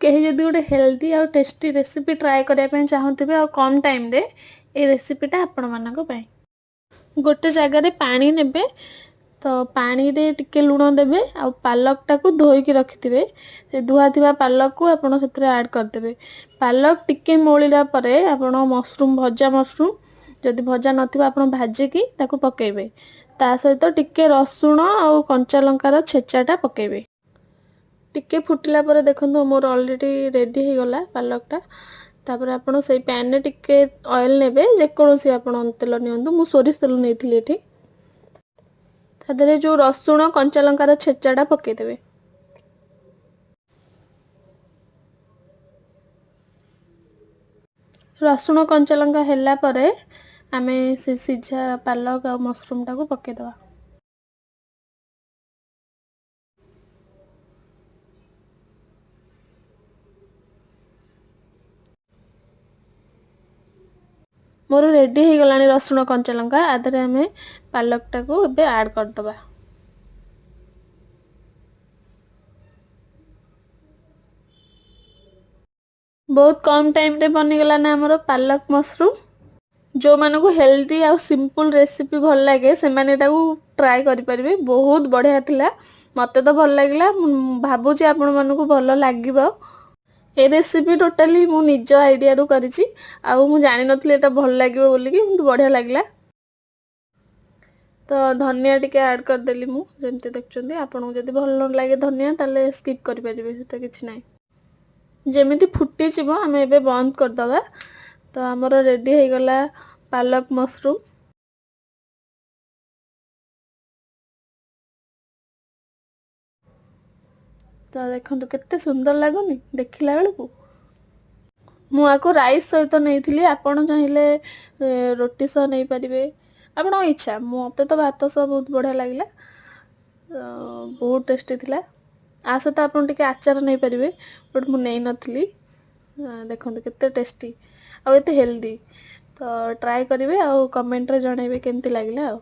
कहीं जदि गोटे हेल्दी आउ टेस्टी रेसिपी ट्राए करने चाहूँगे आ कम टाइम रे ये रेसिपीटा आपण मानक पाई गोटे जगार पानी नेबे तो पानी रे टिके लुण देबे आ पालक टाकू धोईकी रखिथिबे से धुआ थिबा पालक को आपण सेतरे ऐड करदेबे। पालक टिके मोळिला परे आपण मशरूम भजा मशरूम जदि भजा नथिबा आपण भाजिकी ताकू पकेबे ता सहित टिके रसुण आ कंचा लंकार छेचाटा पकेबे। टिके फुटिला परे देखंतु मोर ऑलरेडी रेडी हो गला पालकटा तापर आपण से पैन रे टिके ऑयल नेबे जे कोनोसी आपण तेल नियंतु मु सोरिष तेल नेथिली एठी तादरे जो रसुण कंचा लंकार छेचाटा पकेदेबे। रसुण कंचा लंका हैला परे आमे से सिझा पालक आ मशरूम टाको पकेदवा। मोर रेडी हो गलानी रसुण कंचा लंका आदरे आमे पालक टाको एबे ऐड करदबा। बहुत कम टाइम रे बनी गला ना हमरो पालक मशरूम। जो मानको हेल्दी आ सिंपल रेसिपी भल लागे से माने टाको ट्राई करि परिबे बहुत बढ़िया थिला मते तो भल लागिला भाबुची आपण मानको भल लागिबो। ए रेसिपी टोटली मु निज आइडिया रु करिछि आ मु जानि नथले एटा भल लागिबो बोली कि किंतु बढ़िया लागिला तो धनिया टिके ऐड कर देली मु जेमते देखचंदी आपन जदी भल न लागे धनिया ताले स्किप करि परिबे सेटा किछ नै जेमिति फुटी छिबो हमें एबे बंद कर दबा। तो हमर रेडी हो गला पालक मशरूम। तो देखंतु केते सुंदर लागोनी देखिला बेलकू मु आको राइस सहित नहीं आपण चाहिले रोटी सह नहीं पारिबे आपण इच्छा मते तो भात सह बहुत बढ़िया लागिला बहुत टेस्टी थिला आ सहित आपण टिके आचार नहीं पारिबे बट मु नहीं नथली देखंतु केते टेस्टी आ एते हेल्दी तो ट्राई करिवे आ कमेंट रे जणाइबे केमती लागिला आ।